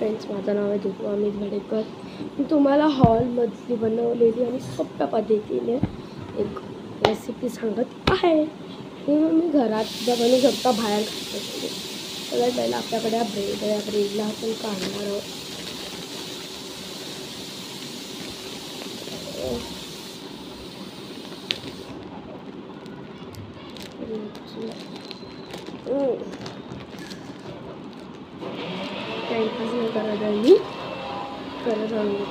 Friends, माझं नाव आहे दीपू अमित भडेकर. मी तुम्हाला हॉलमधली बनवलेली आणि सोप्या पद्धतीने एक रेसिपी सांगत आहे. ही मी घरात सुद्धा बनवू शकता, बाहेर खाण्यासाठी. सगळ्यात पहिला आपल्याकडे हा ब्रेड आहे. या ब्रेडला आपण काढणार आहोत. टाइमपास नाही करत आहे मी, करत आहे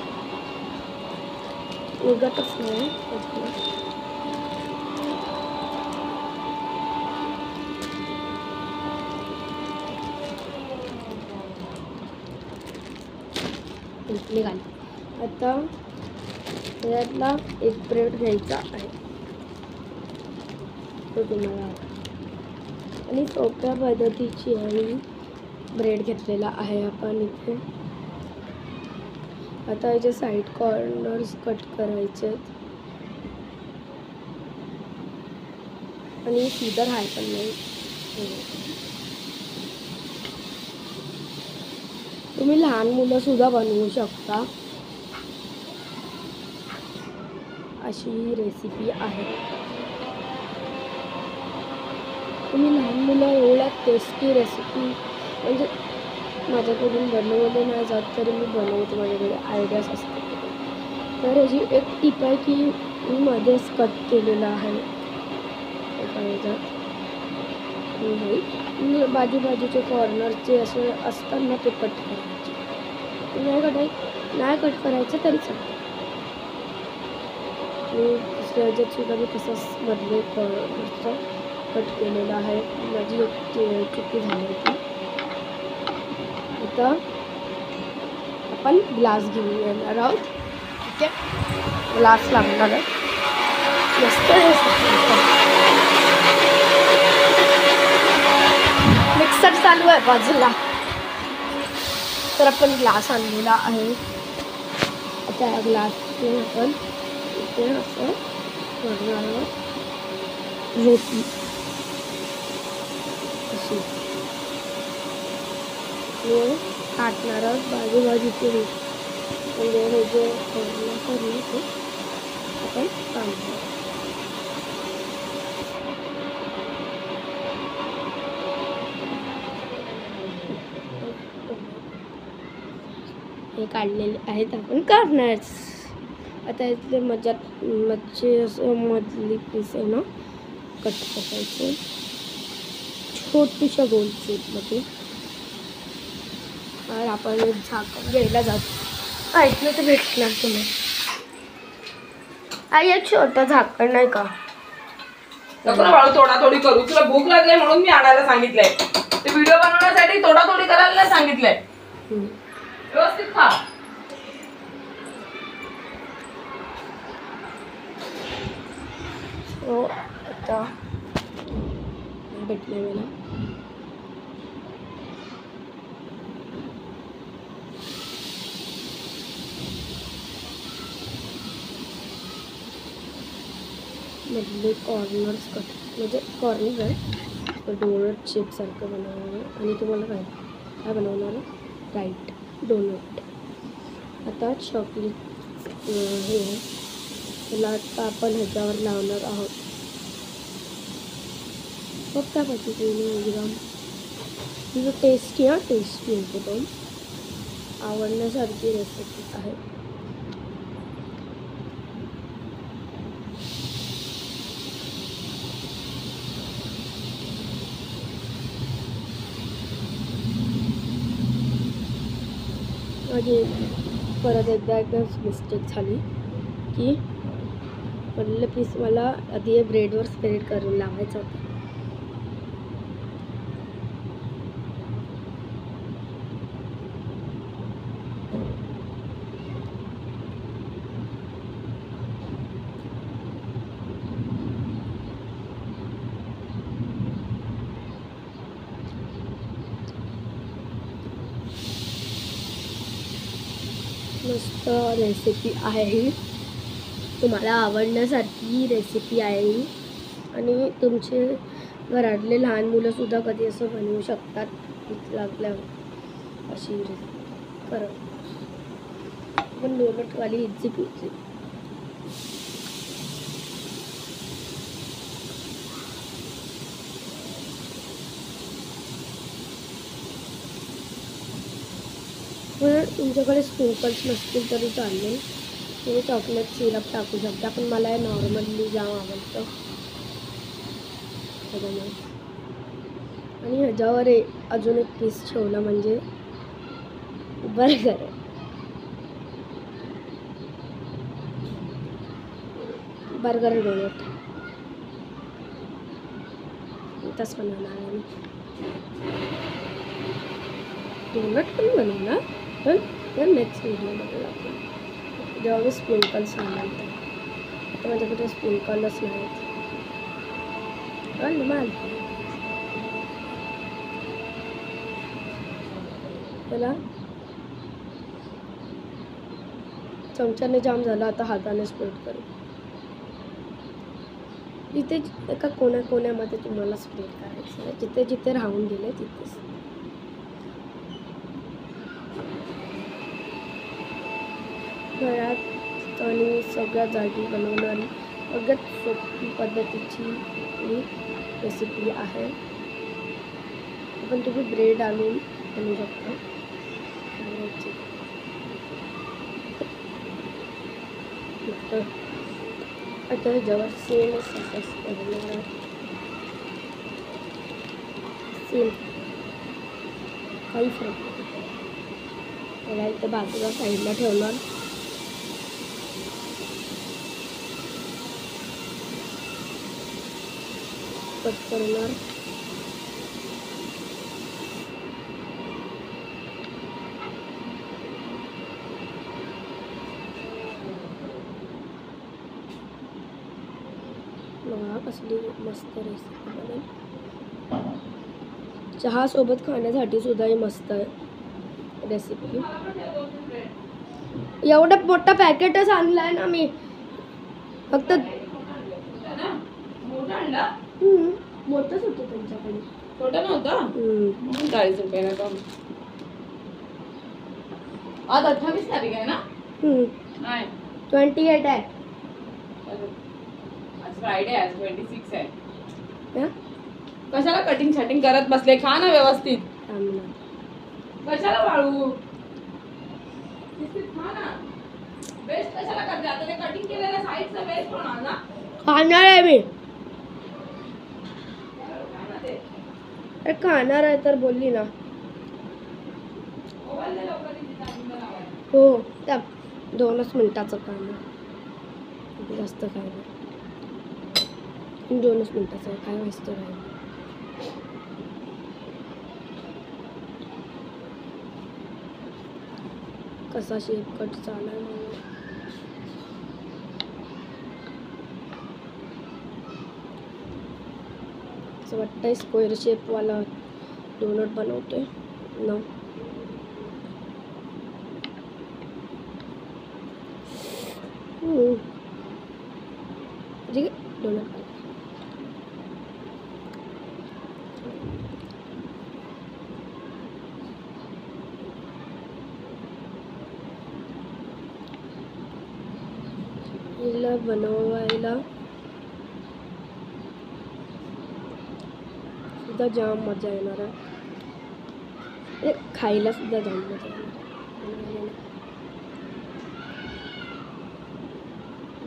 उगतच नाही. निघाली. आता त्यातला एक ब्रेड घ्यायचा आहे तो तुम्हाला, आणि सोप्या पद्धतीची आहे ब्रेड घेतलेला आहे आपण इथे. आता याचे साईड कॉर्नर्स कट करायचे आणि सीधा हाय पण नाही. तुम्ही लहान मुलं सुद्धा बनवू शकता. अशी रेसिपी आहे. तुम्ही लहान मुलं एवढ्या टेस्टी रेसिपी म्हणजे माझ्याकडून बनवले नाही जात तरी मी बनवते, माझ्याकडे आयडियाज असतात. तर याची एक टिप आहे की मी मध्येच कट केलेलं आहे एका ह्याच्यात. बाजूबाजूचे कॉर्नरचे असे असतात ना, ते कट करायचे. नाही कट करायचं तरी चालतं. मी दुसऱ्या ह्याच्यात सुद्धा मी तसंच मधले कॉर्नरचं कट केलेलं आहे. माझी एक चुकी झाली होती. आता आपण ग्लास घेऊन येणार आहोत. ठीक आहे, ग्लास लागणार आहे. मस्त मिक्सर चालू आहे बाजूला. तर आपण ग्लास आणलेला आहे. आता या ग्लासचे आपण इथे असं करणार आहोत रोटी अशी काटणार आहोत बाजूबाजूचे रोटी. म्हणजे हे जे करलं ते आपण काढणार. हे काढलेले आहेत आपण काढणारच. आता इथले मच्छी असं मधली पीस आहे ना कट करायचे छोट्याशा गोल शेपमध्ये. आणि आपण एक झाकण घ्यायला जातो. ऐकलं तर भेटणार तुम्ही. आई एक छोटं झाकण नाही का? तोडातोडी करू. तुला भूक लागली म्हणून मी आणायला सांगितलंय. ते व्हिडिओ बनवण्यासाठी तोडातोडी करायला सांगितलंय. व्यवस्थित खा. हो, आता भेटले मला. मधले कॉर्नर्स कट म्हणजे कॉर्नर आहे डोनट शेपसारखं बनवणार आहे. आणि तुम्हाला काय बनवणार आहे? Right, doughnut. आता चॉकलेट हे त्याला आता आपण ह्याच्यावर लावणार आहोत. सोप्या पद्धतीने एकदम टेस्टी एकदम आवडण्यासारखी रेसिपी आहे. माझी परत एकदाच मिस्टेक झाली की पडलेलं पीस मला आधी ब्रेडवर स्प्रेड करून लावायचं होतं. मस्त रेसिपी आहे ही. तुम्हाला आवडण्यासारखी रेसिपी आहे ही. आणि तुमचे घरातले लहान मुलंसुद्धा कधी असं बनवू शकतात भूक लागल्यावर अशी करा पण डोनटवाली इझी पिझी. जर तुमच्याकडे स्प्रिंकल्स नसतील तरी चालेल, तुम्ही चॉकलेट सिरप टाकू शकता, पण मला नॉर्मली जाम आवडतं त्याच्यामुळे. आणि ह्याच्यावर अजून एक पीस ठेवलं म्हणजे बर्गर आहे. बर्गर डोनट तसं बनवणार आहे मी. डोनट पण बनवणार पण नेक्स्ट व्हिडिओमध्ये आपण जेव्हा मी स्प्रिंकल्स आणणार तर माझ्याकडे स्प्रिंकलच नाहीत. माल त्याला चमच्याने जाम झाला, आता हाताने स्प्रेड करू. इथे एका कोण्यामध्ये तुम्हाला स्प्रेड करायचं आहे, जिथे जिथे राहून गेले तिथेच. घरात आणि सगळ्या जागी बनवणारी सगळ्यात सोपी पद्धतीची ही रेसिपी आहे. पण तुम्ही ब्रेड आणून बनवू शकता. आता ह्याच्यावर सेम सॉस बनवणार आहे. सेम काही फरक नाही. त्याला इथं बाजूला साईडला ठेवणार. कट करणार. कसली मस्त रेसिपी बनेल. चहा सोबत खाण्यासाठी सुद्धा ही मस्त आहे रेसिपी. एवढा मोठा पॅकेटच आणलाय ना मी, फक्त मोठंच होतं त्यांच्याकडे, छोटा नव्हता. 40 रुपये ना. आज 28 तारीख आहे ना. नाही 28 आहे. आज फ्रायडे आहे, आज 26 आहे. कशाला कटिंग शटिंग करत बसले, खा ना व्यवस्थित. कशाला वाळू खा ना. वेस्ट कशाला करते. आता ते कटिंग केलेल्या साईडचं वेस्ट होणार ना. खाणार आहे मी. अरे खाणार आहे तर बोलली ना. हो त्या 2च मिनिटाचं काम आहे, जास्त काय नाही. 2च मिनिटाचं काय वाजतं राहील. कसा शेप कट चालू आहे मला. असं वाटतंय स्क्वेअर शेपवाला डोनट बनवतोय ना. ठीक आहे डोनट हिला बनवायला सुद्धा जाम मजा येणार आहे. खायला सुद्धा जाम मजा येणार.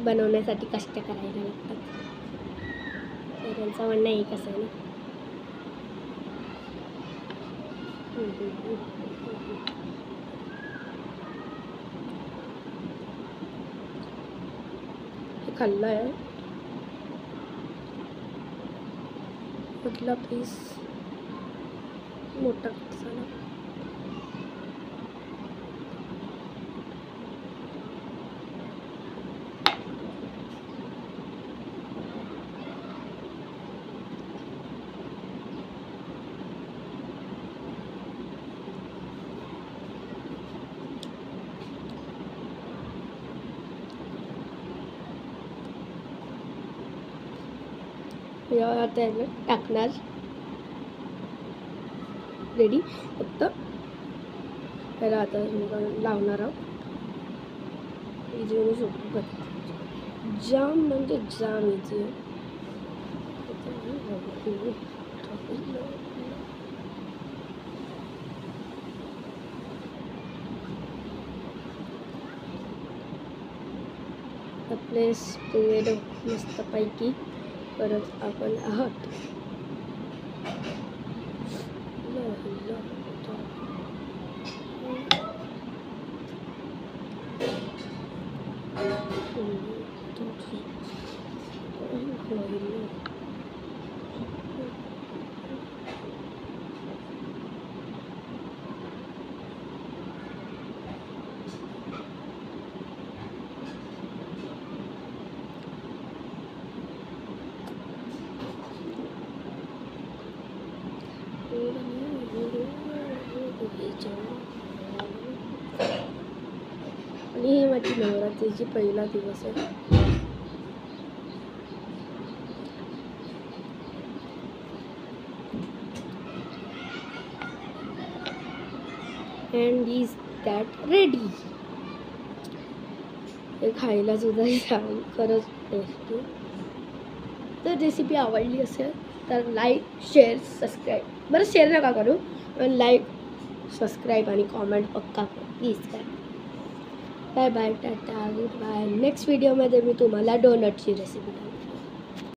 बनवण्यासाठी कष्ट करायला लागतात. त्यांचं म्हणणं एक असं आहे ना. हे खाल्लं आहे कुठला पीस मोठा झाला. आता टाकणार रेडी. फक्त त्याला आता लावणार आहोत. इझी आणि सोपं जाम म्हणजे जाम इझी आहे. आपले स्पेड मस्तपैकी करत आपण आहोत. आणि ही माझी नवरात्रीची पहिला दिवस आहे. And is that ready. हे खायला सुद्धा छान, खरंच टेस्टी. तर रेसिपी आवडली असेल तर लाईक, शेअर, सबस्क्राईब. बरं शेअर नका करू, पण लाईक, सबस्क्राईब आणि कॉमेंट पक्का प्लीज करा. Bye bye, tata, good bye. Next व्हिडिओमध्ये मी तुम्हाला डोनटची रेसिपी दाखवेन.